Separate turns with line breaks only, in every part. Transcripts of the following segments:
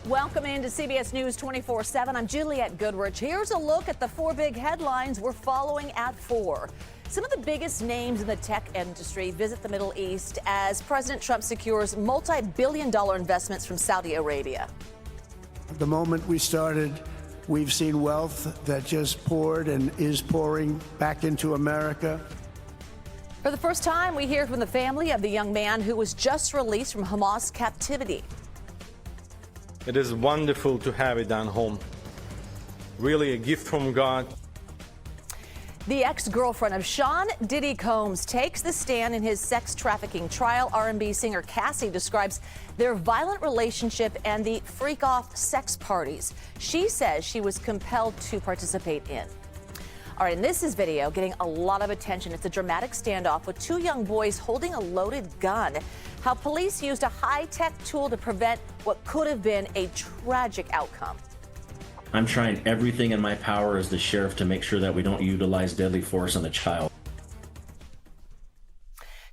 Welcome into CBS News 24/7. I'm Juliette Goodrich. Here's a look at the four big headlines we're following at 4. Some of the biggest names in the tech industry visit the Middle East as President Trump secures multi-billion-dollar investments from Saudi Arabia.
The moment we started, we've seen wealth that just poured and is pouring back into America.
For the first time, we hear from the family of the young man who was just released from Hamas captivity.
It is wonderful to have it done home. Really a gift from God.
The ex-girlfriend of Sean Diddy Combs takes the stand in his sex trafficking trial. R&B singer Cassie describes their violent relationship and the freak-off sex parties she says she was compelled to participate in. All right, and this is video getting a lot of attention. It's a dramatic standoff with two young boys holding a loaded gun. How police used a high-tech tool to prevent what could have been a tragic outcome.
I'm trying everything in my power as the sheriff to make sure that we don't utilize deadly force on the child.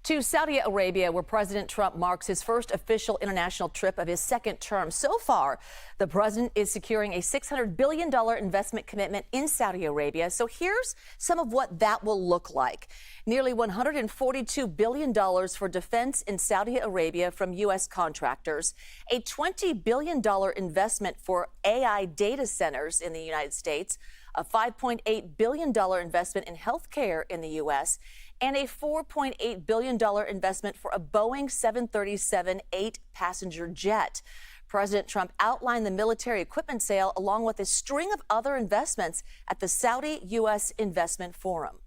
To Saudi Arabia, where President Trump marks his first official international trip of his second term. So far, the president is securing a $600 billion investment commitment in Saudi Arabia. So here's some of what that will look like. Nearly $142 billion for defense in Saudi Arabia from U.S. contractors, a $20 billion investment for AI data centers in the United States, a $5.8 billion investment in health care in the U.S., and a $4.8 billion investment for a Boeing 737-8 passenger jet. President Trump outlined the military equipment sale along with a string of other investments at the Saudi-U.S. Investment Forum.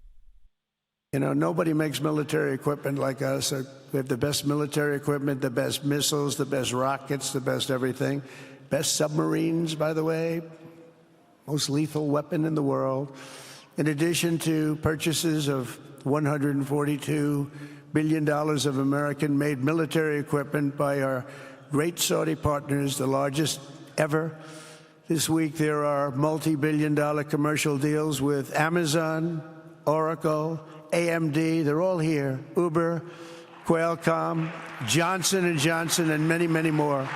You know, nobody makes military equipment like us. We have the best military equipment, the best missiles, the best rockets, the best everything. Best submarines, by the way. Most lethal weapon in the world. In addition to purchases of $142 billion of American-made military equipment by our great Saudi partners, the largest ever. This week there are multi-billion-dollar commercial deals with Amazon, Oracle, AMD. They're all here. Uber, Qualcomm, Johnson & Johnson, and many, many more.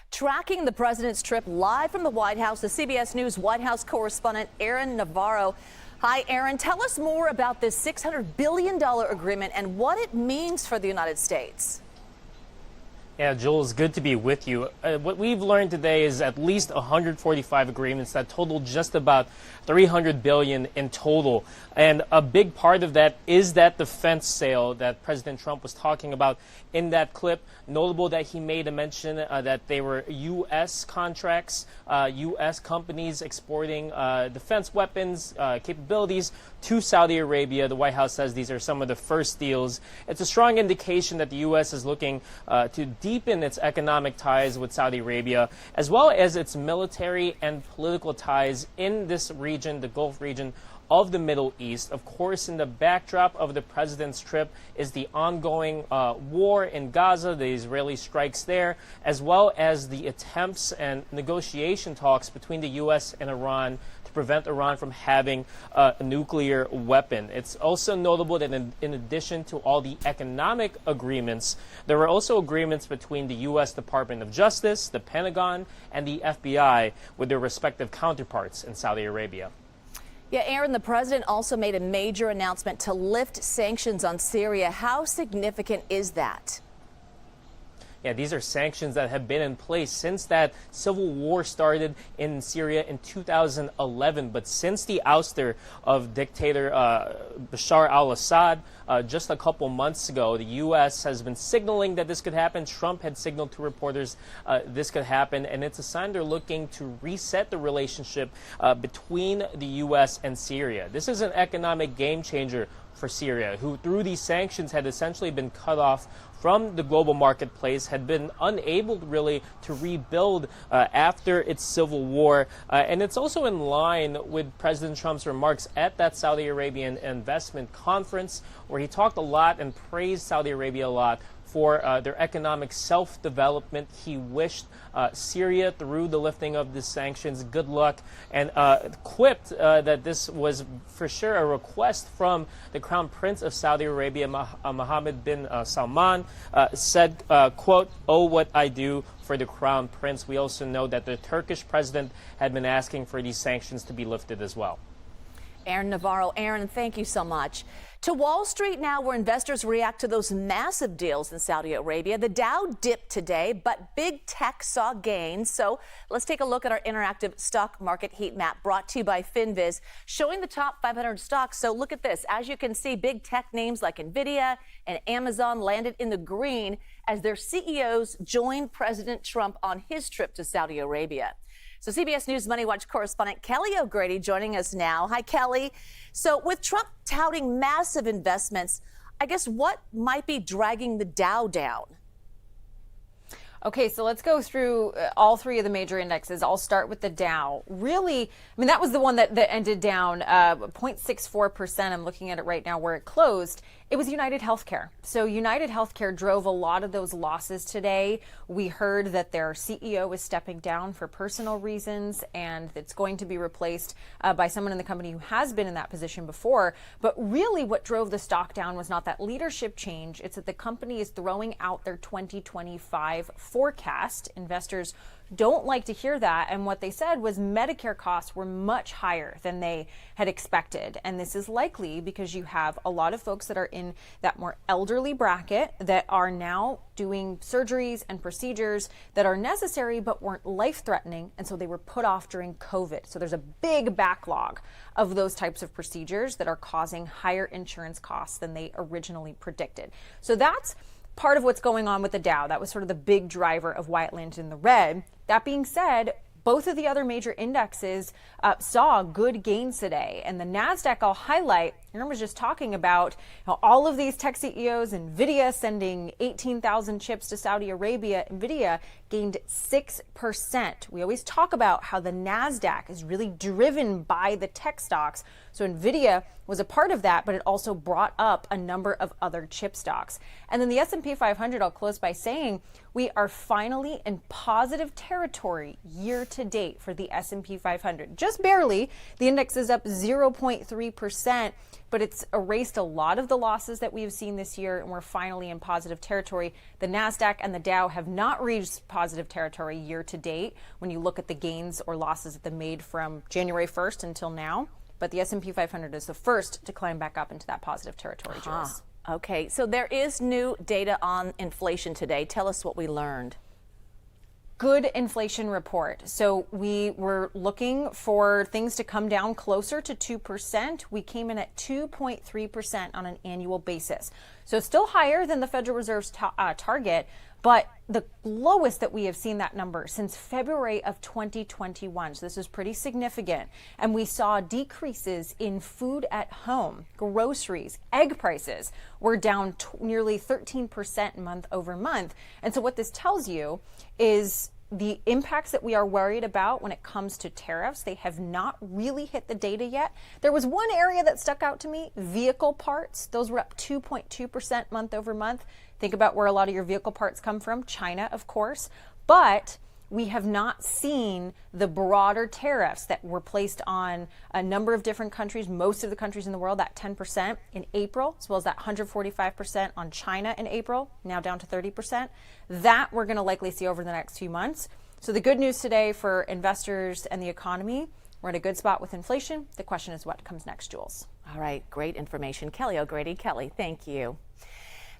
Tracking the president's trip live from the White House, the CBS News White House correspondent Aaron Navarro. Hi, Aaron. Tell us more about this $600 billion agreement and what it means for the United States.
Yeah, Jules, good to be with you. What we've learned today is at least 145 agreements that total just about $300 billion in total. And a big part of that is that defense sale that President Trump was talking about in that clip. Notable that he made a mention that they were U.S. contracts, U.S. companies exporting defense weapons capabilities to Saudi Arabia. The White House says these are some of the first deals. It's a strong indication that the U.S. is looking to deepen its economic ties with Saudi Arabia, as well as its military and political ties in this region, the Gulf region of the Middle East. Of course, in the backdrop of the president's trip is the ongoing war in Gaza, the Israeli strikes there, as well as the attempts and negotiation talks between the U.S. and Iran to prevent Iran from having a nuclear weapon. It's also notable that in addition to all the economic agreements, there were also agreements between the U.S. Department of Justice, the Pentagon, and the FBI with their respective counterparts in Saudi Arabia.
Yeah, Aaron, the president also made a major announcement to lift sanctions on Syria. How significant is that?
Yeah, these are sanctions that have been in place since that civil war started in Syria in 2011. But since the ouster of dictator Bashar al-Assad just a couple months ago, the U.S. has been signaling that this could happen. Trump had signaled to reporters this could happen. And it's a sign they're looking to reset the relationship between the U.S. and Syria. This is an economic game changer for Syria, who through these sanctions had essentially been cut off from the global marketplace, had been unable really to rebuild after its civil war. And it's also in line with President Trump's remarks at that Saudi Arabian investment conference, where he talked a lot and praised Saudi Arabia a lot for their economic self-development. He wished Syria, through the lifting of the sanctions, good luck, and quipped that this was for sure a request from the Crown Prince of Saudi Arabia, Mohammed bin Salman, said, quote, "Oh, what I do for the Crown Prince." We also know that the Turkish president had been asking for these sanctions to be lifted as well.
Aaron Navarro. Aaron, thank you so much. To Wall Street now, where investors react to those massive deals in Saudi Arabia. The Dow dipped today, but big tech saw gains. So let's take a look at our interactive stock market heat map brought to you by FinViz, showing the top 500 stocks. So look at this. As you can see, big tech names like NVIDIA and Amazon landed in the green as their CEOs joined President Trump on his trip to Saudi Arabia. So CBS News Money Watch correspondent Kelly O'Grady joining us now. Hi, Kelly. So with Trump touting massive investments, I guess what might be dragging the Dow down?
Okay, so let's go through all three of the major indexes. I'll start with the Dow. Really, I mean, that was the one that ended down 0.64%. I'm looking at it right now where it closed. It was United Healthcare. So United Healthcare drove a lot of those losses today. We heard that their CEO is stepping down for personal reasons, and it's going to be replaced by someone in the company who has been in that position before. But really what drove the stock down was not that leadership change. It's that the company is throwing out their 2025 forecast. Investors don't like to hear that. And what they said was Medicare costs were much higher than they had expected. And this is likely because you have a lot of folks that are in that more elderly bracket that are now doing surgeries and procedures that are necessary but weren't life-threatening. And so they were put off during COVID. So there's a big backlog of those types of procedures that are causing higher insurance costs than they originally predicted. So that's part of what's going on with the Dow. That was sort of the big driver of why it landed in the red. That being said, both of the other major indexes saw good gains today. And the NASDAQ I'll highlight, Aaron was just talking about all of these tech CEOs, NVIDIA sending 18,000 chips to Saudi Arabia. NVIDIA gained 6%. We always talk about how the NASDAQ is really driven by the tech stocks. So NVIDIA was a part of that, but it also brought up a number of other chip stocks. And then the S&P 500, I'll close by saying we are finally in positive territory year to date for the S&P 500. Just barely. The index is up 0.3%, but it's erased a lot of the losses that we've seen this year, and we're finally in positive territory. The NASDAQ and the Dow have not reached positive territory year to date when you look at the gains or losses that they made from January 1st until now. But the S&P 500 is the first to climb back up into that positive territory, Jules.
Okay, so there is new data on inflation today. Tell us what we learned.
Good inflation report. So we were looking for things to come down closer to 2%. We came in at 2.3% on an annual basis. So still higher than the Federal Reserve's target, but the lowest that we have seen that number since February of 2021. So this is pretty significant. And we saw decreases in food at home, groceries, egg prices were down nearly 13% month over month. And so what this tells you is the impacts that we are worried about when it comes to tariffs, they have not really hit the data yet. There was one area that stuck out to me, vehicle parts. Those were up 2.2% month over month. Think about where a lot of your vehicle parts come from, China, of course. But we have not seen the broader tariffs that were placed on a number of different countries, most of the countries in the world, that 10% in April, as well as that 145% on China in April, now down to 30%. That we're going to likely see over the next few months. So the good news today for investors and the economy, we're at a good spot with inflation. The question is what comes next, Jules.
All right, great information. Kelly O'Grady. Kelly, thank you.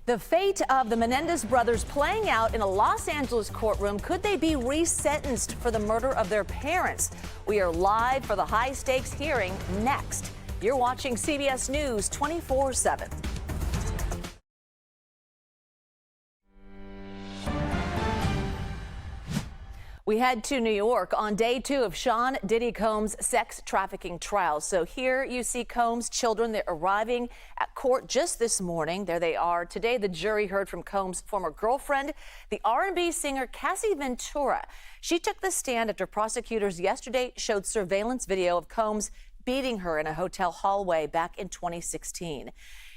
The fate of the Menendez brothers playing out in a Los Angeles courtroom. Could they be resentenced for the murder of their parents? We are live for the high-stakes hearing next. You're watching CBS News 24/7. We head to New York on day 2 of Sean Diddy Combs' sex trafficking trial. So here you see Combs' children. They're arriving at court just this morning. There they are. Today, the jury heard from Combs' former girlfriend, the R&B singer Cassie Ventura. She took the stand after prosecutors yesterday showed surveillance video of Combs beating her in a hotel hallway back in 2016.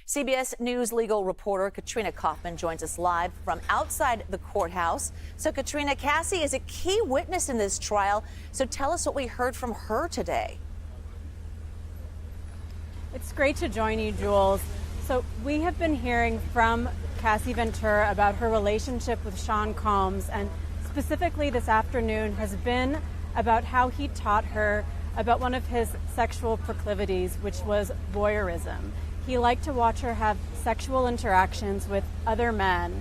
CBS News legal reporter Katrina Kaufman joins us live from outside the courthouse. So, Katrina, Cassie is a key witness in this trial. So tell us what we heard from her today.
It's great to join you, Jules. So we have been hearing from Cassie Ventura about her relationship with Sean Combs, and specifically this afternoon has been about how he taught her about one of his sexual proclivities, which was voyeurism. He liked to watch her have sexual interactions with other men.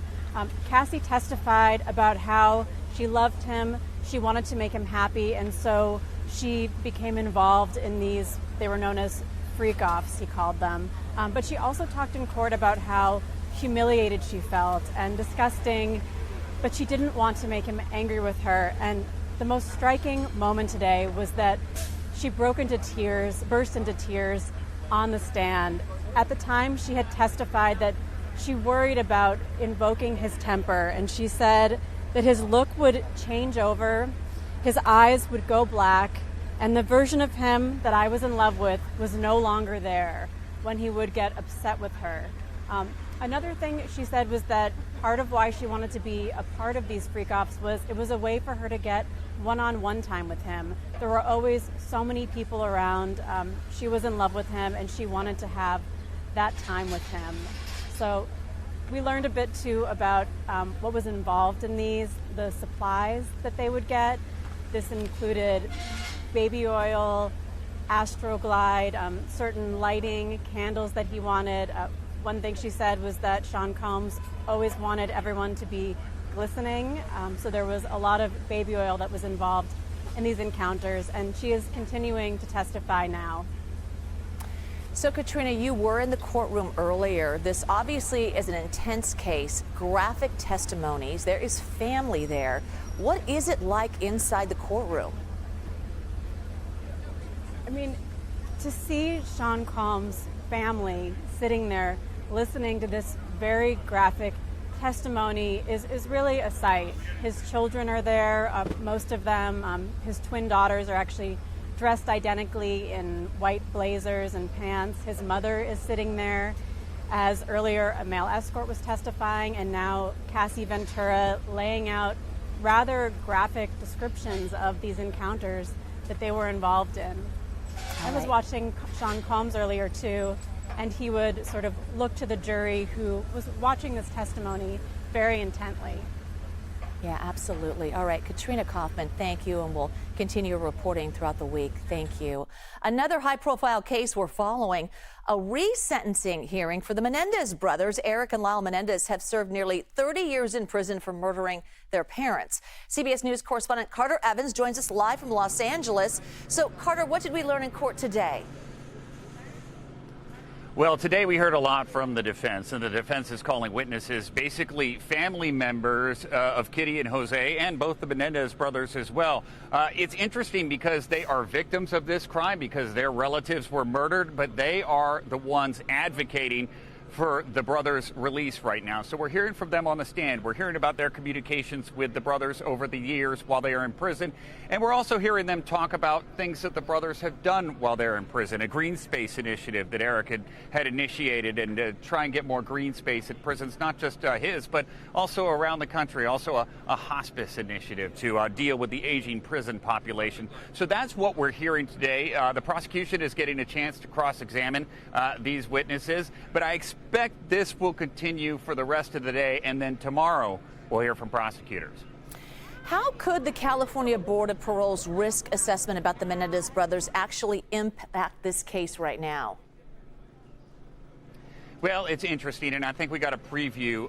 Cassie testified about how she loved him, she wanted to make him happy, and so she became involved in these, they were known as freak-offs, he called them. But she also talked in court about how humiliated she felt and disgusting, but she didn't want to make him angry with her. And the most striking moment today was that she burst into tears on the stand. At the time, she had testified that she worried about invoking his temper, and she said that his look would change over, his eyes would go black, and the version of him that I was in love with was no longer there when he would get upset with her. Another thing she said was that part of why she wanted to be a part of these freak-offs was it was a way for her to get one-on-one time with him. There were always so many people around. She was in love with him, and she wanted to have that time with him. So we learned a bit, too, about what was involved in these, the supplies that they would get. This included baby oil, Astroglide, certain lighting, candles that he wanted. One thing she said was that Sean Combs always wanted everyone to be glistening, so there was a lot of baby oil that was involved in these encounters, and she is continuing to testify now.
So, Katrina, you were in the courtroom earlier. This obviously is an intense case, graphic testimonies. There is family there. What is it like inside the courtroom?
I mean, to see Sean Combs' family sitting there listening to this very graphic testimony is really a sight. His children are there, most of them. His twin daughters are actually dressed identically in white blazers and pants. His mother is sitting there, as earlier a male escort was testifying, and now Cassie Ventura laying out rather graphic descriptions of these encounters that they were involved in. I was watching Sean Combs earlier too, and he would sort of look to the jury who was watching this testimony very intently.
Yeah, absolutely. All right, Katrina Kaufman, thank you, and we'll continue reporting throughout the week. Thank you. Another high-profile case we're following, a resentencing hearing for the Menendez brothers. Eric and Lyle Menendez have served nearly 30 years in prison for murdering their parents. CBS News correspondent Carter Evans joins us live from Los Angeles. So, Carter, what did we learn in court today?
Well, today we heard a lot from the defense, and the defense is calling witnesses basically family members of Kitty and Jose, and both the Menendez brothers as well. It's interesting because they are victims of this crime because their relatives were murdered, but they are the ones advocating for the brothers' release right now. So we're hearing from them on the stand. We're hearing about their communications with the brothers over the years while they are in prison. And we're also hearing them talk about things that the brothers have done while they're in prison. A green space initiative that Eric had initiated, and to try and get more green space at prisons, not just his, but also around the country. Also a hospice initiative to deal with the aging prison population. So that's what we're hearing today. The prosecution is getting a chance to cross-examine these witnesses, but I expect this will continue for the rest of the day, and then tomorrow we'll hear from prosecutors.
How could the California Board of Parole's risk assessment about the Menendez brothers actually impact this case right now?
Well, it's interesting, and I think we got a preview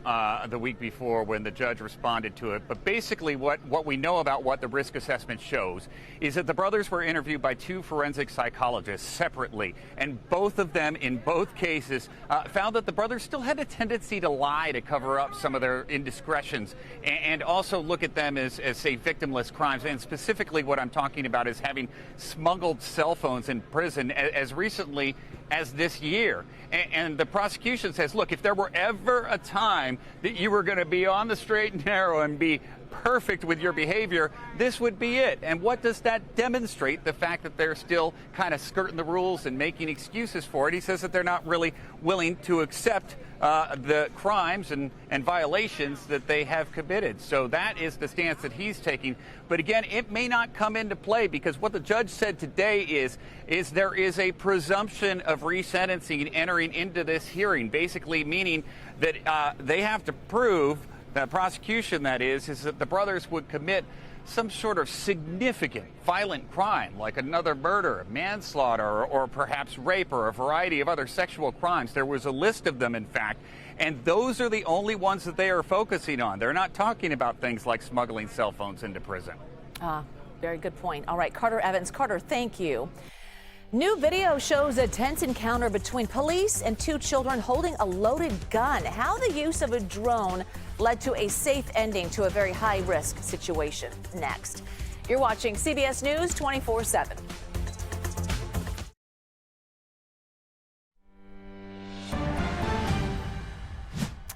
the week before when the judge responded to it. But basically what we know about what the risk assessment shows is that the brothers were interviewed by two forensic psychologists separately, and both of them in both cases found that the brothers still had a tendency to lie to cover up some of their indiscretions and also look at them as say, victimless crimes. And specifically what I'm talking about is having smuggled cell phones in prison as recently as this year. And the prosecution says, look, if there were ever a time that you were going to be on the straight and narrow and be perfect with your behavior, this would be it. And what does that demonstrate? The fact that they're still kind of skirting the rules and making excuses for it. He says that they're not really willing to accept the crimes and violations that they have committed. So that is the stance that he's taking. But again, it may not come into play, because what the judge said today is there is a presumption of resentencing entering into this hearing, basically meaning that they have to prove, the prosecution that is that the brothers would commit some sort of significant violent crime, like another murder, manslaughter, or perhaps rape, or a variety of other sexual crimes. There was a list of them, in fact, and those are the only ones that they are focusing on. They're not talking about things like smuggling cell phones into prison.
Very good point. All right, Carter Evans. Carter, thank you. New video shows a tense encounter between police and two children holding a loaded gun. How the use of a drone led to a safe ending to a very high-risk situation. Next. You're watching CBS News 24/7.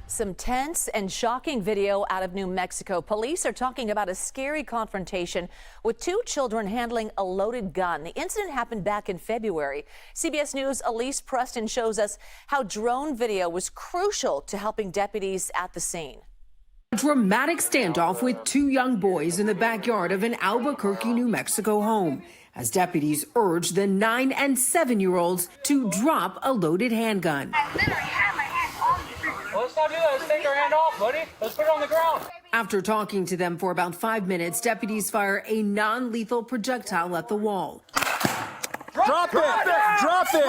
Some tense and shocking video out of New Mexico. Police are talking about a scary confrontation with two children handling a loaded gun. The incident happened back in February. CBS News' Elise Preston shows us how drone video was crucial to helping deputies at the scene.
A dramatic standoff with two young boys in the backyard of an Albuquerque, New Mexico home, as deputies urged the 9- and 7-year-olds to drop a loaded handgun.
Well, let's not do that. Let's take our hand off, buddy. Let's put it on the ground.
After talking to them for about 5 minutes, deputies fire a non-lethal projectile at the wall.
Drop it! Drop it!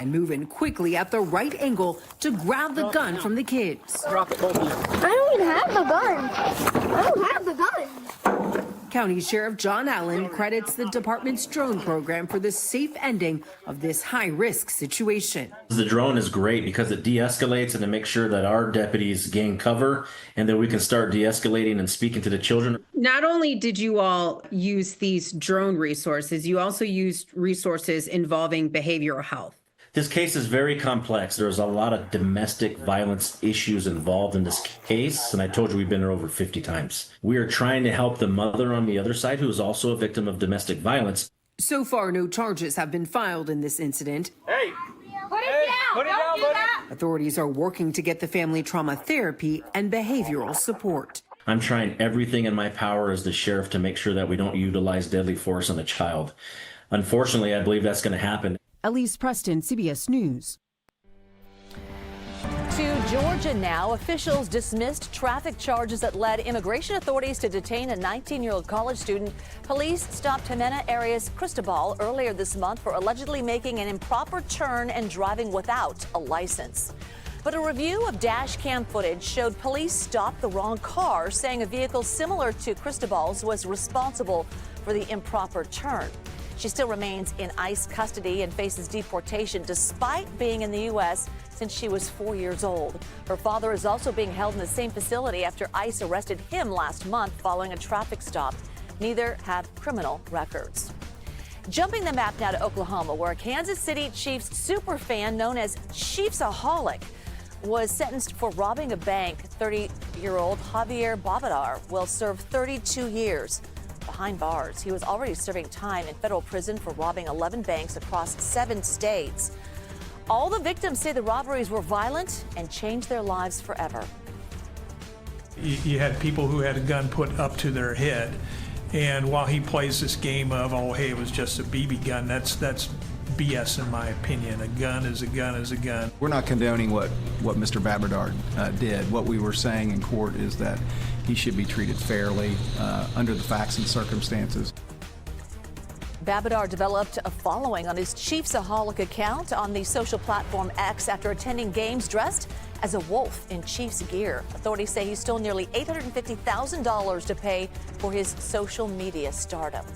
And move in quickly at the right angle to grab the gun from the kids.
Drop it, both of you.
I don't even have the gun. I don't have the gun.
County Sheriff John Allen credits the department's drone program for the safe ending of this high-risk situation.
The drone is great because it de-escalates and it makes sure that our deputies gain cover and that we can start de-escalating and speaking to the children.
Not only did you all use these drone resources, you also used resources involving behavioral health.
This case is very complex. There's a lot of domestic violence issues involved in this case, and I told you we've been there over 50 times. We are trying to help the mother on the other side, who is also a victim of domestic violence.
So far, no charges have been filed in this incident.
Hey!
Put it down!
Put it down, buddy!
Authorities are working to get the family trauma therapy and behavioral support.
I'm trying everything in my power as the sheriff to make sure that we don't utilize deadly force on a child. Unfortunately, I believe that's going to happen.
Elise Preston, CBS News.
To Georgia now, officials dismissed traffic charges that led immigration authorities to detain a 19-year-old college student. Police stopped Jimena Arias Cristobal earlier this month for allegedly making an improper turn and driving without a license. But a review of dash cam footage showed police stopped the wrong car, saying a vehicle similar to Cristobal's was responsible for the improper turn. She still remains in ICE custody and faces deportation despite being in the U.S. since she was 4 years old. Her father is also being held in the same facility after ICE arrested him last month following a traffic stop. Neither have criminal records. Jumping the map now to Oklahoma, where a Kansas City Chiefs superfan known as Chiefsaholic was sentenced for robbing a bank. 30-year-old Javier Babadar will serve 32 years behind bars. He was already serving time in federal prison for robbing 11 banks across 7 states. All the victims say the robberies were violent and changed their lives forever.
You had people who had a gun put up to their head, and while he plays this game of, oh, hey, it was just a BB gun, that's BS in my opinion. A gun is a gun is a gun.
We're not condoning what Mr. Babadar did. What we were saying in court is that he should be treated fairly under the facts and circumstances.
Babadar developed a following on his Chiefsaholic account on the social platform X after attending games dressed as a wolf in Chiefs gear. Authorities say he stole nearly $850,000 to pay for his social media stardom.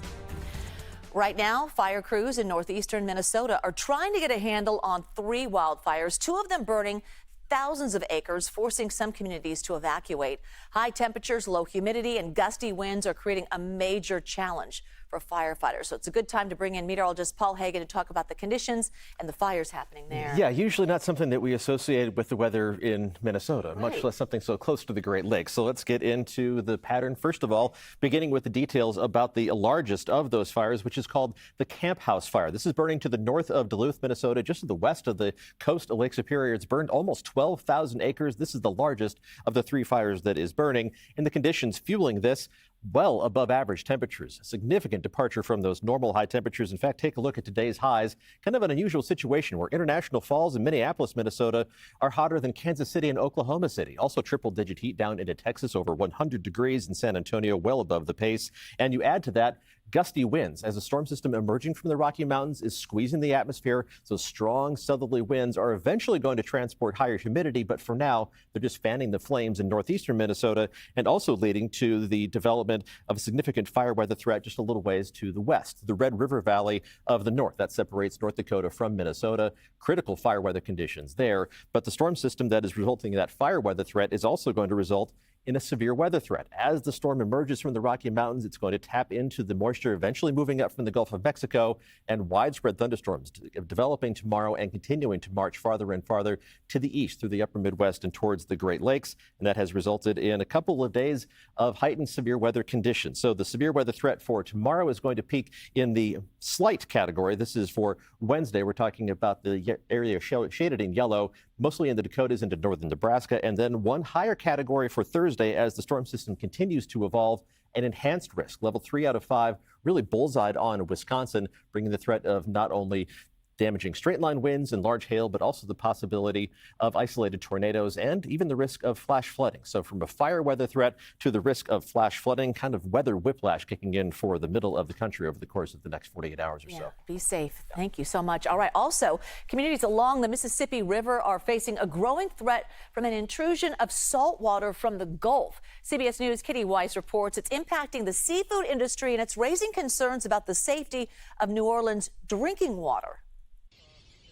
Right now, fire crews in northeastern Minnesota are trying to get a handle on 3 wildfires, 2 of them burning thousands of acres, forcing some communities to evacuate. High temperatures, low humidity, and gusty winds are creating a major challenge for firefighters. So it's a good time to bring in meteorologist Paul Hagan to talk about the conditions and the fires happening there.
Yeah, usually not something that we associate with the weather in Minnesota, much less something so close to the Great Lakes. So let's get into the pattern. First of all, beginning with the details about the largest of those fires, which is called the Camp House Fire. This is burning to the north of Duluth, Minnesota, just to the west of the coast of Lake Superior. It's burned almost 12,000 acres. This is the largest of the 3 fires that is burning. And the conditions fueling this, well above average temperatures, a significant departure from those normal high temperatures. In fact, take a look at today's highs. Kind of an unusual situation where International Falls and Minneapolis, Minnesota are hotter than Kansas City and Oklahoma City. Also triple-digit heat down into Texas, over 100 degrees in San Antonio, well above the pace. And you add to that gusty winds as a storm system emerging from the Rocky Mountains is squeezing the atmosphere. So strong southerly winds are eventually going to transport higher humidity, but for now, they're just fanning the flames in northeastern Minnesota and also leading to the development of a significant fire weather threat just a little ways to the west, the Red River Valley of the north. That separates North Dakota from Minnesota. Critical fire weather conditions there, but the storm system that is resulting in that fire weather threat is also going to result in a severe weather threat. As the storm emerges from the Rocky Mountains, it's going to tap into the moisture eventually moving up from the Gulf of Mexico, and widespread thunderstorms developing tomorrow and continuing to march farther and farther to the east through the upper Midwest and towards the Great Lakes. And that has resulted in a couple of days of heightened severe weather conditions. So the severe weather threat for tomorrow is going to peak in the slight category. This is for Wednesday. We're talking about the area shaded in yellow, mostly in the Dakotas into northern Nebraska, and then one higher category for Thursday as the storm system continues to evolve, an enhanced risk, level 3 out of 5, really bullseyed on Wisconsin, bringing the threat of not only damaging straight-line winds and large hail, but also the possibility of isolated tornadoes and even the risk of flash flooding. So from a fire weather threat to the risk of flash flooding, kind of weather whiplash kicking in for the middle of the country over the course of the next 48 hours or so.
Be safe. Thank you so much. All right. Also, communities along the Mississippi River are facing a growing threat from an intrusion of salt water from the Gulf. CBS News' Kitty Weiss reports it's impacting the seafood industry and it's raising concerns about the safety of New Orleans' drinking water.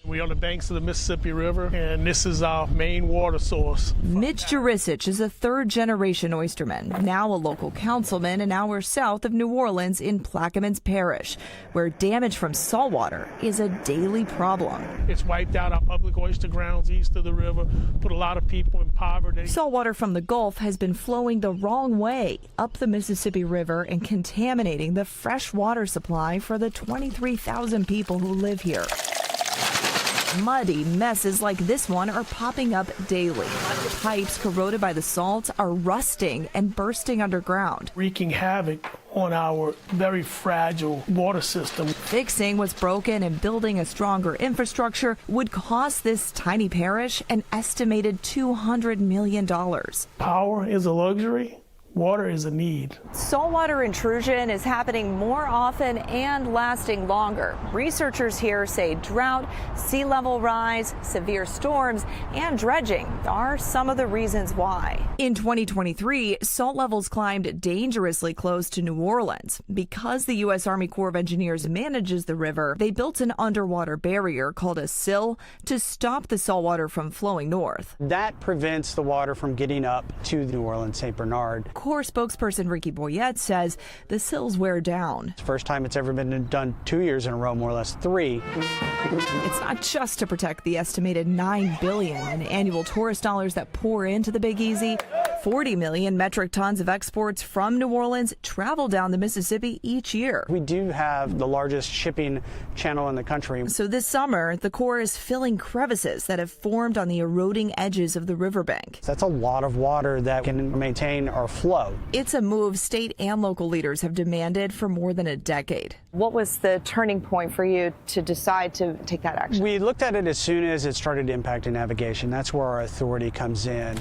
We're on the banks of the Mississippi River, and this is our main water source.
Mitch Jurisich is a third-generation oysterman, now a local councilman an hour south of New Orleans in Plaquemines Parish, where damage from saltwater is a daily problem.
It's wiped out our public oyster grounds east of the river, put a lot of people in poverty.
Saltwater from the Gulf has been flowing the wrong way up the Mississippi River and contaminating the fresh water supply for the 23,000 people who live here. Muddy messes like this one are popping up daily. Pipes corroded by the salt are rusting and bursting underground,
wreaking havoc on our very fragile water system.
Fixing what's broken and building a stronger infrastructure would cost this tiny parish an estimated $200 million.
Power is a luxury. Water is a need.
Saltwater intrusion is happening more often and lasting longer. Researchers here say drought, sea level rise, severe storms, and dredging are some of the reasons why. In 2023, salt levels climbed dangerously close to New Orleans. Because the U.S. Army Corps of Engineers manages the river, they built an underwater barrier called a sill to stop the saltwater from flowing north.
That prevents the water from getting up to New Orleans St. Bernard.
Corps spokesperson Ricky Boyette says the sills wear down.
It's the first time it's ever been done 2 years in a row, more or less 3.
It's not just to protect the estimated $9 billion in annual tourist dollars that pour into the Big Easy. 40 million metric tons of exports from New Orleans travel down the Mississippi each year.
We do have the largest shipping channel in the country.
So this summer, the Corps is filling crevices that have formed on the eroding edges of the riverbank.
That's a lot of water that can maintain our flow.
It's a move state and local leaders have demanded for more than a decade.
What was the turning point for you to decide to take that action?
We looked at it as soon as it started impacting navigation. That's where our authority comes in.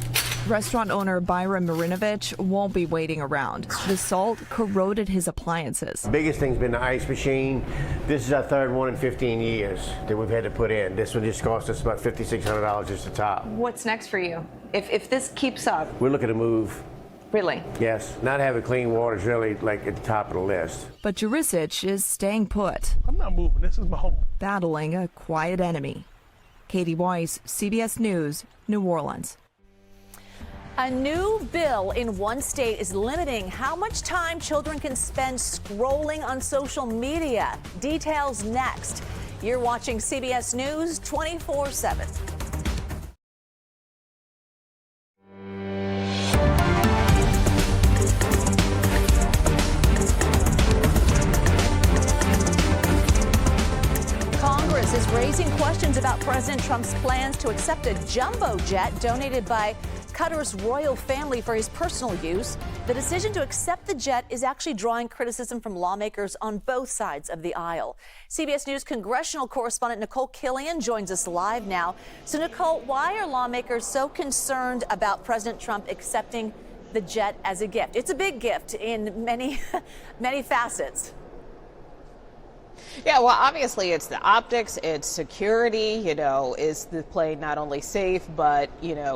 Restaurant owner Byron Marinovich won't be waiting around. The salt corroded his appliances.
The biggest thing's been the ice machine. This is our third one in 15 years that we've had to put in. This one just cost us about $5,600 just to top.
What's next for you? If this keeps up?
We're looking to move.
Really?
Yes. Not having clean water is really like at the top of the list.
But Jurisich is staying put.
I'm not moving. This is my home.
Battling a quiet enemy. Katie Weiss, CBS News, New Orleans.
A new bill in one state is limiting how much time children can spend scrolling on social media. Details next. You're watching CBS News 24/7. Congress is raising questions about President Trump's plans to accept a jumbo jet donated by Qatar's royal family for his personal use. The decision to accept the jet is actually drawing criticism from lawmakers on both sides of the aisle. CBS News congressional correspondent Nicole Killian joins us live now. So, Nicole, why are lawmakers so concerned about President Trump accepting the jet as a gift? It's a big gift in many facets.
Yeah, well, obviously it's the optics, it's security, is the plane not only safe, but,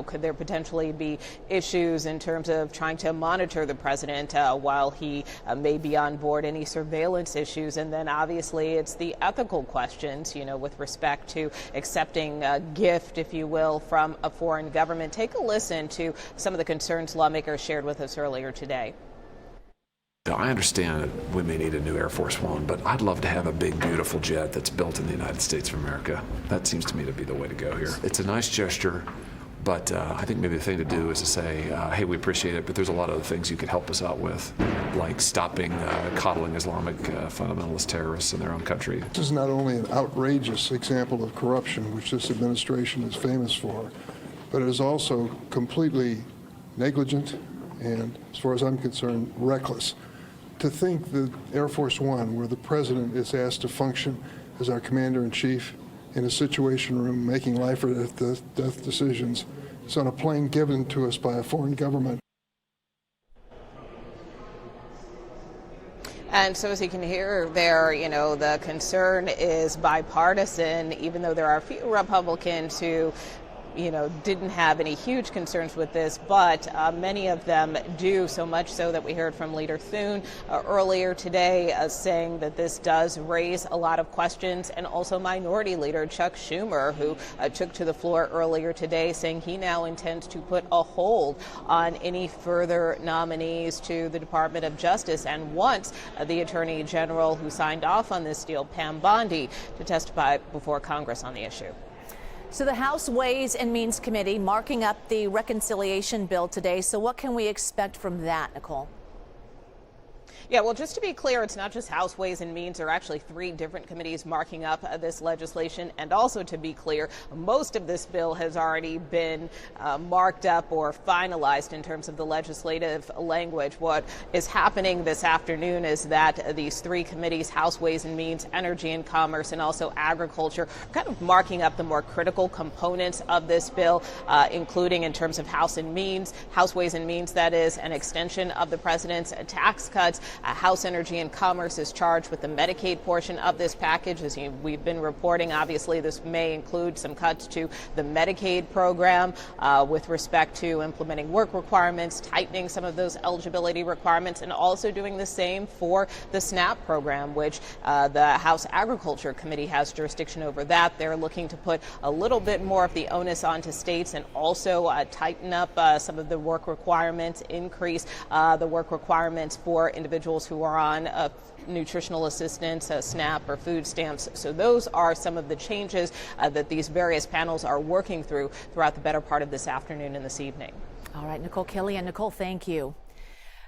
could there potentially be issues in terms of trying to monitor the president while he may be on board, any surveillance issues? And then obviously it's the ethical questions, with respect to accepting a gift, if you will, from a foreign government. Take a listen to some of the concerns lawmakers shared with us earlier today.
I understand that we may need a new Air Force One, but I'd love to have a big, beautiful jet that's built in the United States of America. That seems to me to be the way to go here. It's a nice gesture, but I think maybe the thing to do is to say, hey, we appreciate it, but there's a lot of other things you could help us out with, like stopping coddling Islamic fundamentalist terrorists in their own country.
This is not only an outrageous example of corruption, which this administration is famous for, but it is also completely negligent and, as far as I'm concerned, reckless. To think that Air Force One, where the president is asked to function as our commander-in-chief in a situation room making life or death decisions, is on a plane given to us by a foreign government.
And so as you can hear there, the concern is bipartisan, even though there are a few Republicans who didn't have any huge concerns with this, but many of them do, so much so that we heard from Leader Thune earlier today saying that this does raise a lot of questions, and also Minority Leader Chuck Schumer, who took to the floor earlier today saying he now intends to put a hold on any further nominees to the Department of Justice and wants the Attorney General who signed off on this deal, Pam Bondi, to testify before Congress on the issue.
So the House Ways and Means Committee marking up the reconciliation bill today. So what can we expect from that, Nicole?
Yeah, well, just to be clear, it's not just House Ways and Means. There are actually 3 different committees marking up this legislation. And also, to be clear, most of this bill has already been marked up or finalized in terms of the legislative language. What is happening this afternoon is that these 3 committees, House Ways and Means, Energy and Commerce, and also Agriculture, are kind of marking up the more critical components of this bill, including in terms of House Ways and Means, that is, an extension of the president's tax cuts. House Energy and Commerce is charged with the Medicaid portion of this package. As we've been reporting, obviously, this may include some cuts to the Medicaid program with respect to implementing work requirements, tightening some of those eligibility requirements, and also doing the same for the SNAP program, which the House Agriculture Committee has jurisdiction over that. They're looking to put a little bit more of the onus onto states and also tighten up some of the work requirements, increase the work requirements for individuals who are on nutritional assistance, SNAP or food stamps. So those are some of the changes that these various panels are working through throughout the better part of this afternoon and this evening.
All right, Nicole Killian. Nicole, thank you.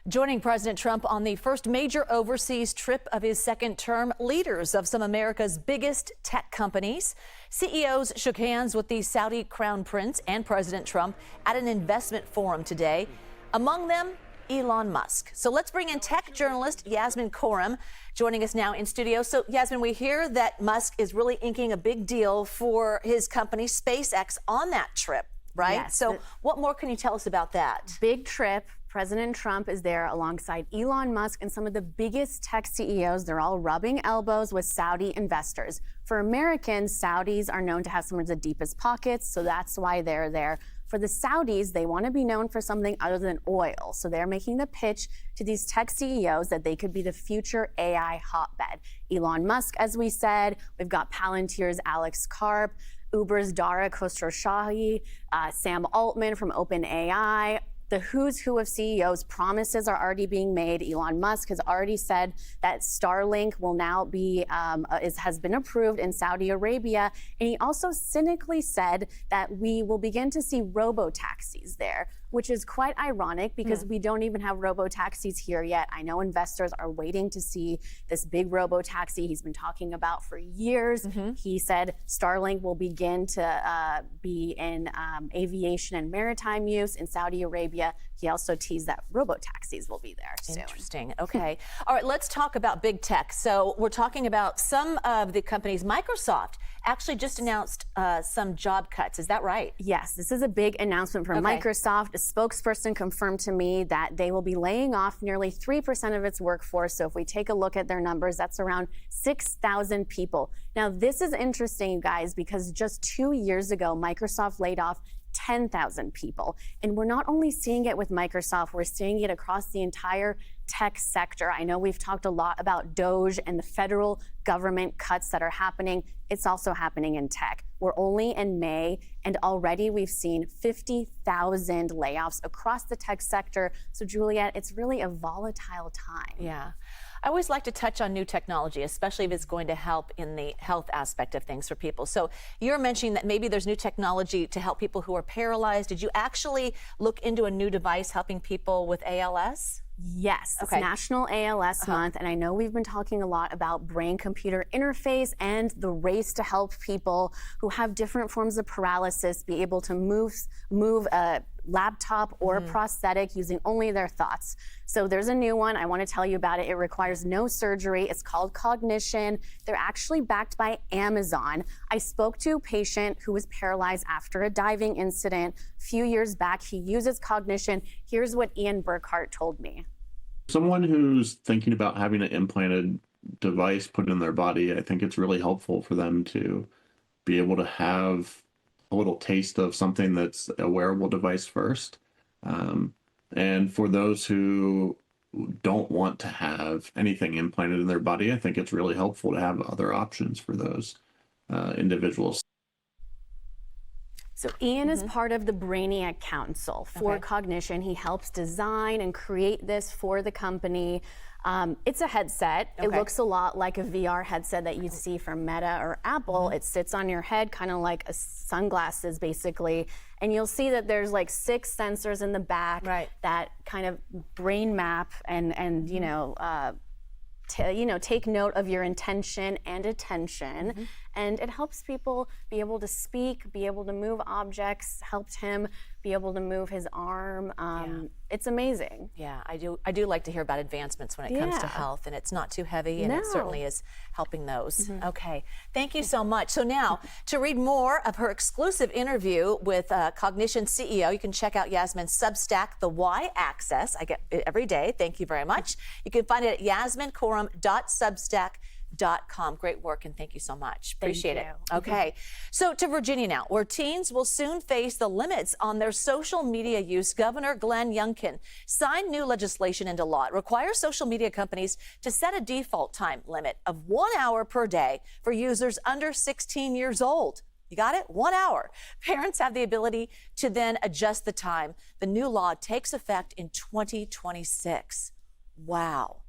Joining President Trump on the first major overseas trip of his second term, leaders of some of America's biggest tech companies. CEOs shook hands with the Saudi Crown Prince and President Trump at an investment forum today. Among them, Elon Musk. So let's bring in tech journalist Yasmin Khorram joining us now in studio. So Yasmin, we hear that Musk is really inking a big deal for his company SpaceX on that trip, right?
Yes.
So what more can you tell us about that?
Big trip. President Trump is there alongside Elon Musk and some of the biggest tech CEOs. They're all rubbing elbows with Saudi investors. For Americans, Saudis are known to have some of the deepest pockets, so that's why they're there. For the Saudis, they want to be known for something other than oil. So they're making the pitch to these tech CEOs that they could be the future AI hotbed. Elon Musk, as we said, we've got Palantir's Alex Karp, Uber's Dara Khosrowshahi, Sam Altman from OpenAI. the who's who of CEOs. Promises are already being made. Elon Musk has already said that Starlink will now be has been approved in Saudi Arabia, and he also cynically said that we will begin to see robo-taxis there, which is quite ironic because we don't even have robo-taxis here yet. I know investors are waiting to see this big robo-taxi he's been talking about for years. He said Starlink will begin to be in aviation and maritime use in Saudi Arabia. He also teased that robo-taxis will be there soon.
Interesting. Okay. All right, let's talk about big tech. So we're talking about some of the companies. Microsoft actually just announced some job cuts. Is that right?
Yes, this is a big announcement from Microsoft. A spokesperson confirmed to me that they will be laying off nearly 3% of its workforce. So if we take a look at their numbers, that's around 6,000 people. Now, this is interesting, you guys, because just 2 years ago, Microsoft laid off 10,000 people. And we're not only seeing it with Microsoft, we're seeing it across the entire tech sector. I know we've talked a lot about DOGE and the federal government cuts that are happening. It's also happening in tech. We're only in May, and already we've seen 50,000 layoffs across the tech sector. So, Juliet, it's really a volatile time.
Yeah. I always like to touch on new technology, especially if it's going to help in the health aspect of things for people. So you're mentioning that maybe there's new technology to help people who are paralyzed. Did you actually look into a new device helping people with ALS?
Yes, it's National ALS Month, and I know we've been talking a lot about brain-computer interface and the race to help people who have different forms of paralysis be able to move a laptop or a prosthetic using only their thoughts. So there's a new one. I want to tell you about it. It requires no surgery. It's called Cognition. They're actually backed by Amazon. I spoke to a patient who was paralyzed after a diving incident a few years back. He uses Cognition. Here's what Ian Burkhart told me.
Someone who's thinking about having an implanted device put in their body, I think it's really helpful for them to be able to have a little taste of something that's a wearable device first. And for those who don't want to have anything implanted in their body, I think it's really helpful to have other options for those individuals.
So Ian is part of the Brainiac Council for Cognition. He helps design and create this for the company. It's a headset. It looks a lot like a VR headset that you'd see from Meta or Apple. It sits on your head, kind of like sunglasses, basically. And you'll see that there's like 6 sensors in the back that kind of brain map and take note of your intention and attention. And it helps people be able to speak, be able to move objects, helped him be able to move his arm. It's amazing.
Yeah, I do like to hear about advancements when it comes to health, and it's not too heavy, and it certainly is helping those. Okay, thank you so much. So now, to read more of her exclusive interview with Cognition CEO, you can check out Yasmin's Substack, The Y Access. I get it every day. Thank you very much. You can find it at yasmincorum.substack.com. Great work, and thank you so much. Appreciate it. Okay, so to Virginia now, where teens will soon face the limits on their social media use. Governor Glenn Youngkin signed new legislation into law. It requires social media companies to set a default time limit of 1 hour per day for users under 16 years old. You got it? 1 hour. Parents have the ability to then adjust the time. The new law takes effect in 2026. Wow.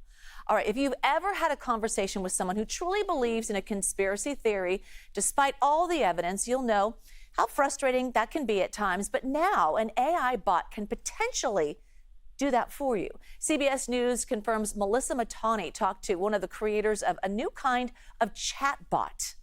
All right, if you've ever had a conversation with someone who truly believes in a conspiracy theory, despite all the evidence, you'll know how frustrating that can be at times. But now an AI bot can potentially do that for you. CBS News confirms Melissa Matani talked to one of the creators of a new kind of chatbot.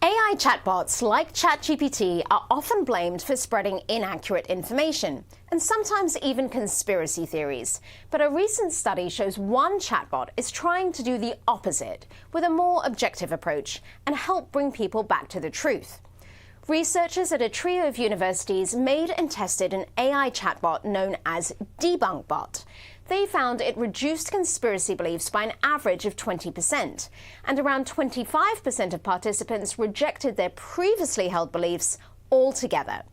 AI chatbots like ChatGPT are often blamed for spreading inaccurate information and sometimes even conspiracy theories. But a recent study shows one chatbot is trying to do the opposite with a more objective approach and help bring people back to the truth. Researchers at a trio of universities made and tested an AI chatbot known as Debunkbot. They found it reduced conspiracy beliefs by an average of 20%, and around 25% of participants rejected their previously held beliefs altogether.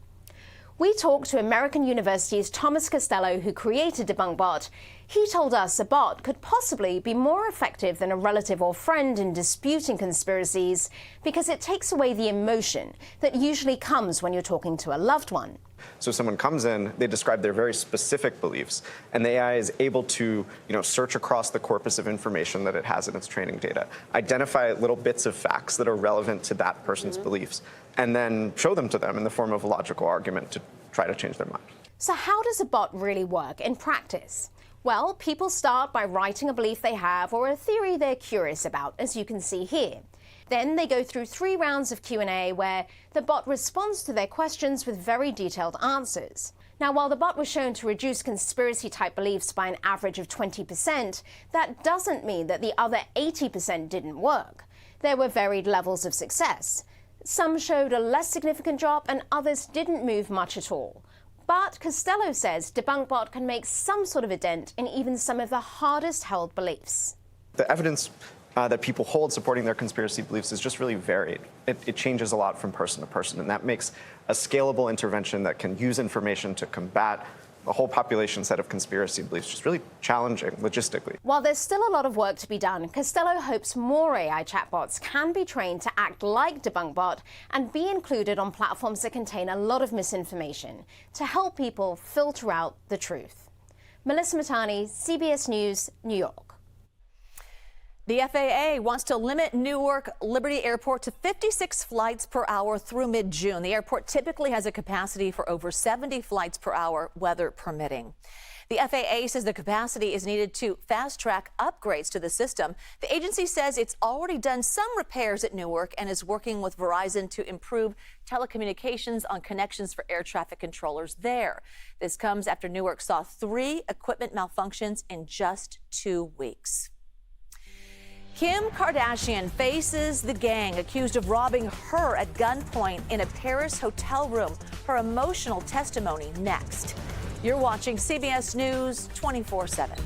We talked to American University's Thomas Costello, who created Debunkbot. He told us a bot could possibly be more effective than a relative or friend in disputing conspiracies because it takes away the emotion that usually comes when you're talking to a loved one.
So someone comes in, they describe their very specific beliefs, and the AI is able to, search across the corpus of information that it has in its training data, identify little bits of facts that are relevant to that person's beliefs, and then show them to them in the form of a logical argument to try to change their mind.
So how does a bot really work in practice? Well, people start by writing a belief they have or a theory they're curious about, as you can see here. Then they go through 3 rounds of Q&A where the bot responds to their questions with very detailed answers. Now, while the bot was shown to reduce conspiracy-type beliefs by an average of 20%, that doesn't mean that the other 80% didn't work. There were varied levels of success. Some showed a less significant drop and others didn't move much at all. But Costello says Debunkbot can make some sort of a dent in even some of the hardest held beliefs.
The evidence that people hold supporting their conspiracy beliefs is just really varied. It changes a lot from person to person, and that makes a scalable intervention that can use information to combat a whole population set of conspiracy beliefs just really challenging logistically.
While there's still a lot of work to be done, Costello hopes more AI chatbots can be trained to act like Debunkbot and be included on platforms that contain a lot of misinformation to help people filter out the truth. Melissa Matani, CBS News, New York.
The FAA wants to limit Newark Liberty Airport to 56 flights per hour through mid-June. The airport typically has a capacity for over 70 flights per hour, weather permitting. The FAA says the capacity is needed to fast-track upgrades to the system. The agency says it's already done some repairs at Newark and is working with Verizon to improve telecommunications on connections for air traffic controllers there. This comes after Newark saw 3 equipment malfunctions in just 2 weeks. Kim Kardashian faces the gang accused of robbing her at gunpoint in a Paris hotel room. Her emotional testimony next. You're watching CBS News 24/7.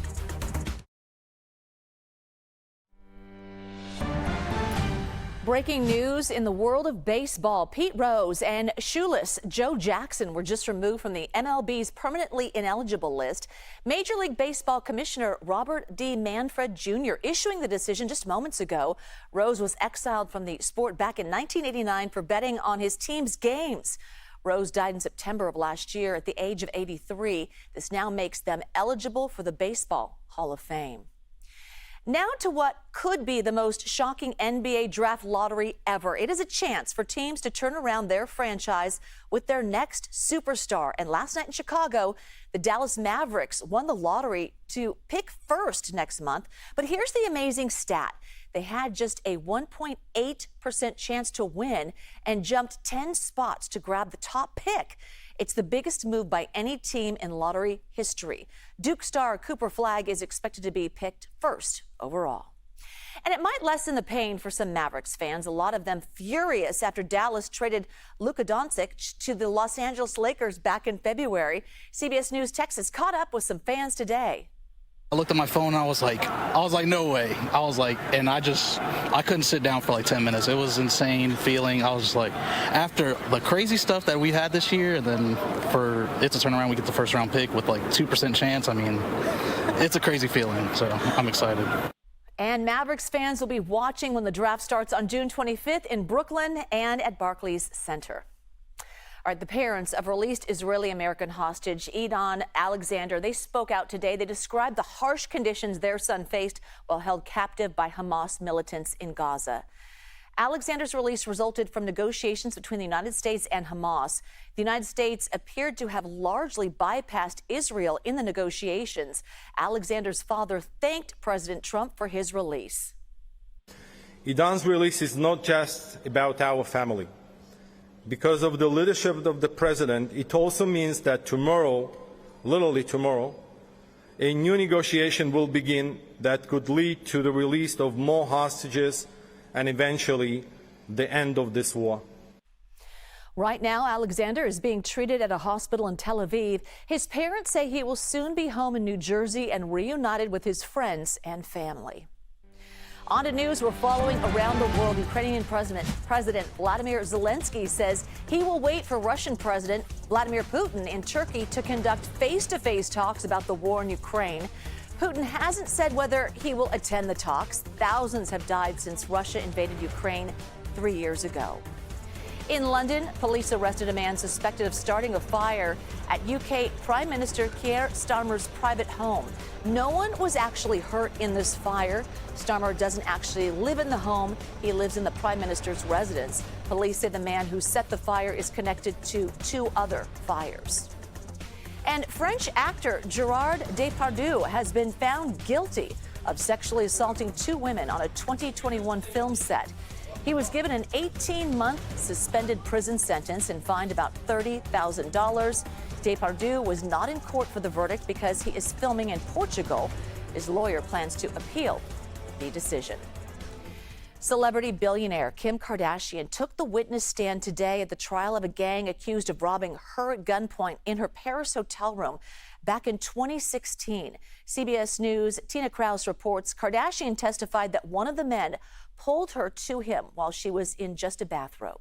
Breaking news in the world of baseball. Pete Rose and shoeless Joe Jackson were just removed from the MLB's permanently ineligible list. Major League Baseball Commissioner Robert D. Manfred Jr. issuing the decision just moments ago. Rose was exiled from the sport back in 1989 for betting on his team's games. Rose died in September of last year at the age of 83. This now makes them eligible for the Baseball Hall of Fame. Now to what could be the most shocking NBA draft lottery ever. It is a chance for teams to turn around their franchise with their next superstar. And last night in Chicago, the Dallas Mavericks won the lottery to pick first next month. But here's the amazing stat. They had just a 1.8% chance to win and jumped 10 spots to grab the top pick. It's the biggest move by any team in lottery history. Duke star Cooper Flagg is expected to be picked first overall. And it might lessen the pain for some Mavericks fans, a lot of them furious after Dallas traded Luka Doncic to the Los Angeles Lakers back in February. CBS News Texas caught up with some fans today.
I looked at my phone and I was like, no way. And I couldn't sit down for like 10 minutes. It was insane feeling. I was like, after the crazy stuff that we had this year, and then for it to turn around, we get the first round pick with like 2% chance. I mean, it's a crazy feeling. So I'm excited.
And Mavericks fans will be watching when the draft starts on June 25th in Brooklyn and at Barclays Center. All right, the parents of released Israeli-American hostage Idan Alexander, they spoke out today. They described the harsh conditions their son faced while held captive by Hamas militants in Gaza. Alexander's release resulted from negotiations between the United States and Hamas. The United States appeared to have largely bypassed Israel in the negotiations. Alexander's father thanked President Trump for his release.
Idan's release is not just about our family. Because of the leadership of the president, it also means that tomorrow, literally tomorrow, a new negotiation will begin that could lead to the release of more hostages and eventually the end of this war.
Right now, Alexander is being treated at a hospital in Tel Aviv. His parents say he will soon be home in New Jersey and reunited with his friends and family. On to news we're following around the world. Ukrainian President Vladimir Zelensky says he will wait for Russian President Vladimir Putin in Turkey to conduct face-to-face talks about the war in Ukraine. Putin hasn't said whether he will attend the talks. Thousands have died since Russia invaded Ukraine 3 years ago. In London, police arrested a man suspected of starting a fire at UK Prime Minister Keir Starmer's private home. No one was actually hurt in this fire. Starmer doesn't actually live in the home. He lives in the Prime Minister's residence. Police say the man who set the fire is connected to 2 other fires. And French actor Gerard Depardieu has been found guilty of sexually assaulting 2 women on a 2021 film set. He was given an 18-month suspended prison sentence and fined about $30,000. Depardieu was not in court for the verdict because he is filming in Portugal. His lawyer plans to appeal the decision. Celebrity billionaire Kim Kardashian took the witness stand today at the trial of a gang accused of robbing her at gunpoint in her Paris hotel room back in 2016. CBS News' Tina Krause reports Kardashian testified that one of the men pulled her to him while she was in just a bathrobe.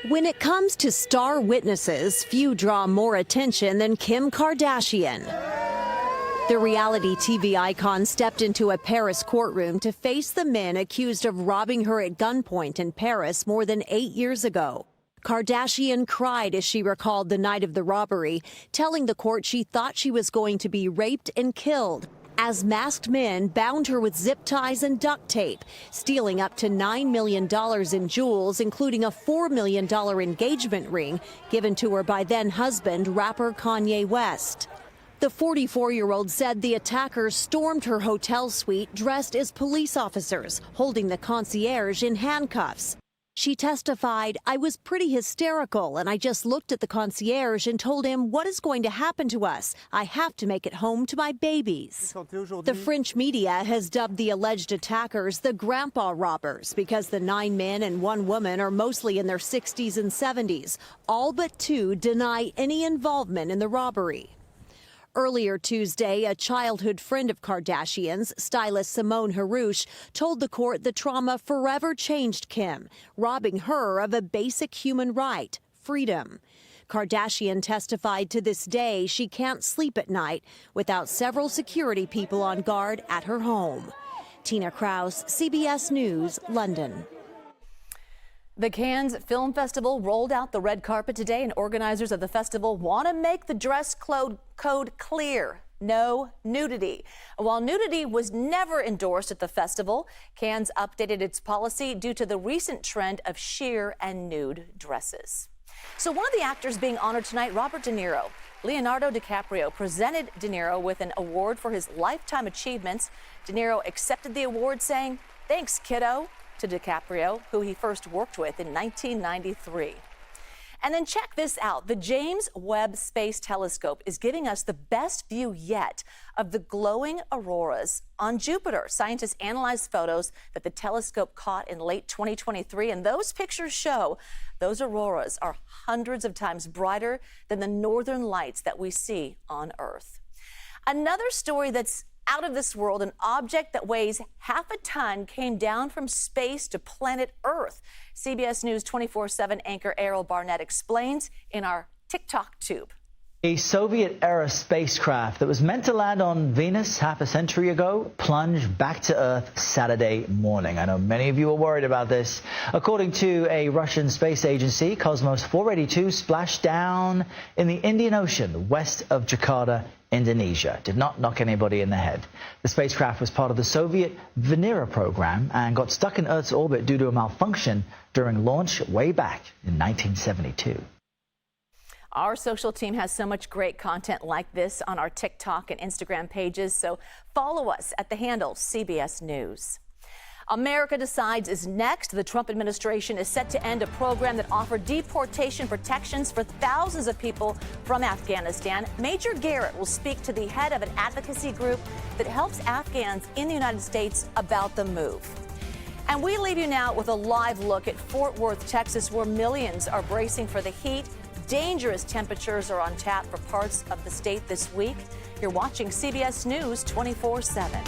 When it comes to star witnesses, few draw more attention than Kim Kardashian. The reality TV icon stepped into a Paris courtroom to face the men accused of robbing her at gunpoint in Paris more than 8 years ago. Kardashian cried as she recalled the night of the robbery, telling the court she thought she was going to be raped and killed, as masked men bound her with zip ties and duct tape, stealing up to $9 million in jewels, including a $4 million engagement ring given to her by then-husband, rapper Kanye West. The 44-year-old said the attackers stormed her hotel suite dressed as police officers, holding the concierge in handcuffs. She testified, "I was pretty hysterical, and I just looked at the concierge and told him, what is going to happen to us? I have to make it home to my babies." The French media has dubbed the alleged attackers the grandpa robbers because the 9 men and 1 woman are mostly in their 60s and 70s. All but 2 deny any involvement in the robbery. Earlier Tuesday, a childhood friend of Kardashian's, stylist Simone Harouche, told the court the trauma forever changed Kim, robbing her of a basic human right, freedom. Kardashian testified to this day she can't sleep at night without several security people on guard at her home. Tina Krause, CBS News, London.
The Cannes Film Festival rolled out the red carpet today, and organizers of the festival want to make the dress code clear. No nudity. While nudity was never endorsed at the festival, Cannes updated its policy due to the recent trend of sheer and nude dresses. So one of the actors being honored tonight, Robert De Niro. Leonardo DiCaprio presented De Niro with an award for his lifetime achievements. De Niro accepted the award, saying, "Thanks, kiddo," to DiCaprio, who he first worked with in 1993. And then check this out. The James Webb Space Telescope is giving us the best view yet of the glowing auroras on Jupiter. Scientists analyzed photos that the telescope caught in late 2023, and those pictures show those auroras are hundreds of times brighter than the northern lights that we see on Earth. Another story that's out of this world, an object that weighs half a ton came down from space to planet Earth. CBS News 24/7 anchor Errol Barnett explains in our TikTok tube.
A Soviet-era spacecraft that was meant to land on Venus half a century ago plunged back to Earth Saturday morning. I know many of you are worried about this. According to a Russian space agency, Cosmos 482 splashed down in the Indian Ocean west of Jakarta, Indonesia. Did not knock anybody in the head. The spacecraft was part of the Soviet Venera program and got stuck in Earth's orbit due to a malfunction during launch way back in 1972.
Our social team has so much great content like this on our TikTok and Instagram pages, so follow us at the handle CBS News. America Decides is next. The Trump administration is set to end a program that offered deportation protections for thousands of people from Afghanistan. Major Garrett will speak to the head of an advocacy group that helps Afghans in the United States about the move. And we leave you now with a live look at Fort Worth, Texas, where millions are bracing for the heat. Dangerous temperatures are on tap for parts of the state this week. You're watching CBS News 24/7.